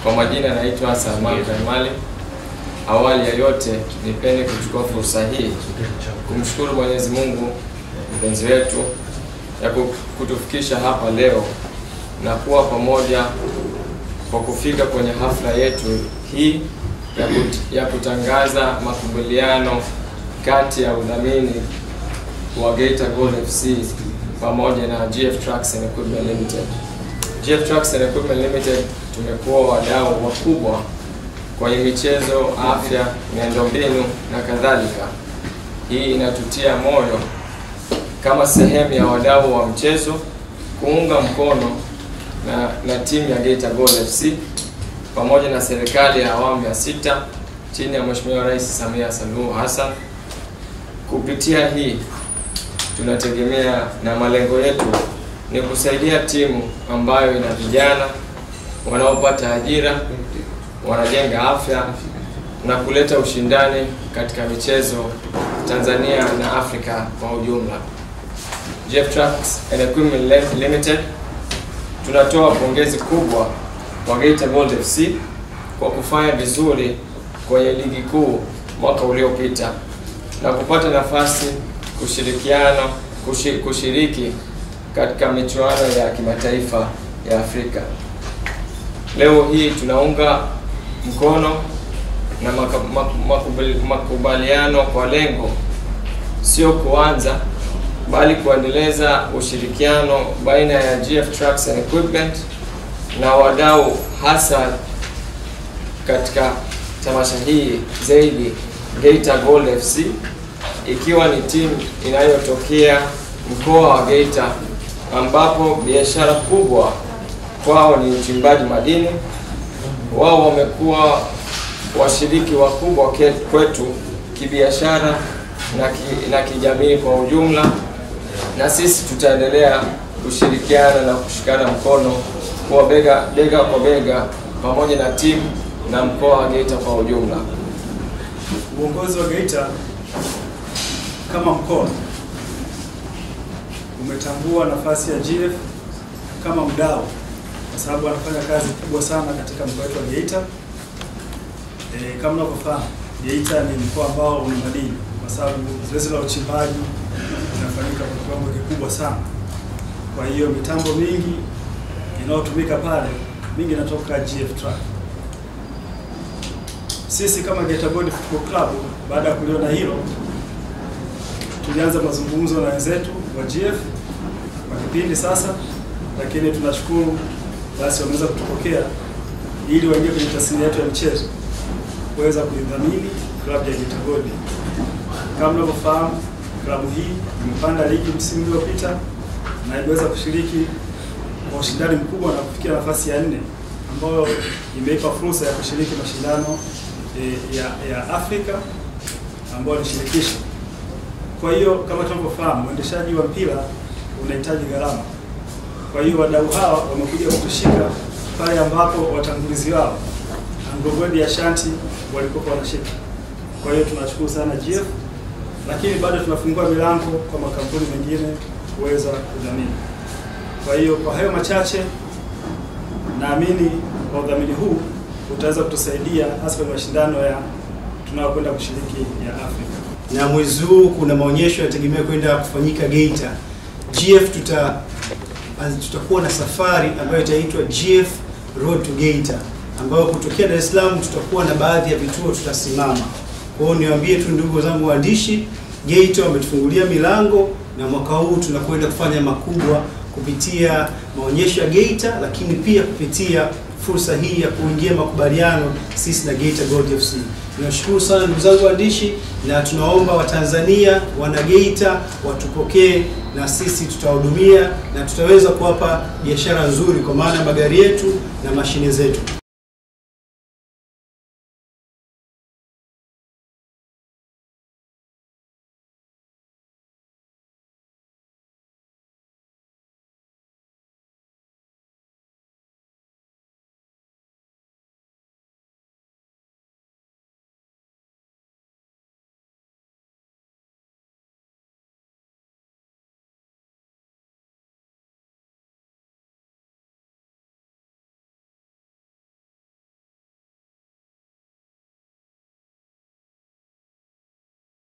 Kwa majina naitwa hasa. Awali ya yote nipende kuchukua fursa hii kumshukuru Mwenyezi Mungu mpenzi wetu ya kutufikisha hapa leo na kuwa pamoja kwa kufika kwenye hafla yetu hii ya kutangaza makubaliano kati ya udhamini wa Geita goldfc pamoja na GF Trucks and Equipment Ltd. GF Trucks and Equipment Ltd tumekuwa wadau wakubwa kwenye michezo, afya, miundombinu na kadhalika. Hii inatutia moyo kama sehemu ya wadau wa mchezo kuunga mkono na timu ya Geita goldfc pamoja na serikali ya awamu ya 6 chini ya Mheshimiwa Rais Samia Suluhu Hassan. Kupitia hii tunategemea na malengo yetu ni kusaidia timu ambayo ina vijana wanaopata ajira, wanajenga afya na kuleta ushindani katika michezo Tanzania na Afrika kwa ujumla. GF Trucks and Equipment Ltd tunatoa pongezi kubwa kwa Geita goldfc kwa kufanya vizuri kwenye ligi kuu mwaka uliopita na kupata nafasi kushiriki katika michuano ya kimataifa ya Afrika. Leo hii tunaunga mkono na makubaliano kwa lengo sio kuanza bali kuendeleza ushirikiano baina ya GF Trucks and Equipment na wadau hasa katika tamasha hii zaidi Geita goldfc, ikiwa ni timu inayotokea mkoa wa Geita ambapo biashara kubwa kwao ni uchimbaji madini. Wao wamekuwa washiriki wakubwa kwetu kibiashara na kijamii kwa ujumla, na sisi tutaendelea kushirikiana na kushikana mkono kwa bega kwa bega pamoja na timu na mkoa wa Geita kwa ujumla. Uongozi wa Geita kama mkoa umetambua nafasi ya GF kama mdau kwa sababu anafanya kazi kubwa sana katika mkoa wetu wa Geita. Kama mnavyofahamu, Geita ni mkoa ambao una madini kwa sababu zoezi la uchimbaji linafanyika kwa kiwango kikubwa sana. Kwa hiyo mitambo mingi inayotumika pale mingi inatoka GF Truck. Sisi kama Geita Gold Football Club baada ya kuliona hilo tulianza mazungumzo na wenzetu wa GF kwa kipindi sasa, lakini tunashukuru basi wameweza kutupokea ili waingie kwenye tasnia yetu ya michezo kuweza kuidhamini klabu ya Geita Gold. Kama mnavyofahamu, klabu hii imepanda ligi msimu uliopita na imeweza kushiriki kwa ushindani mkubwa na kufikia nafasi ya 4 ambayo imeipa fursa ya kushiriki mashindano ya Afrika ambayo ni shirikisho. Kwa hiyo kama tunavyofahamu, uendeshaji wa mpira unahitaji gharama. Kwa hiyo wadau hawa wamekuja kutushika pale ambapo watangulizi wao Angogodi ya Shanti walikuwa wanashika. Kwa hiyo tunashukuru sana GF, lakini bado tunafungua milango kwa makampuni mengine kuweza kudhamini. Kwa hiyo kwa hayo machache, naamini kwa udhamini huu utaweza kutusaidia hasa kwenye mashindano ya tunayokwenda kushiriki ya Afrika. Na mwezi huu kuna maonyesho yanategemea kwenda kufanyika Geita. GF tutakuwa na safari ambayo itaitwa GF Road to Geita, ambayo kutokea Dar es Salaam tutakuwa na baadhi ya vituo tutasimama. Kwa hiyo niwaambie tu ndugu zangu waandishi, Geita wametufungulia milango na mwaka huu tunakwenda kufanya makubwa kupitia maonyesho ya Geita, lakini pia kupitia fursa hii ya kuingia makubaliano sisi na Geita goldfc. Tunashukuru sana ndugu zangu waandishi, na tunaomba Watanzania wana Geita watupokee, na sisi tutawahudumia na tutaweza kuwapa biashara nzuri kwa maana magari yetu na mashine zetu.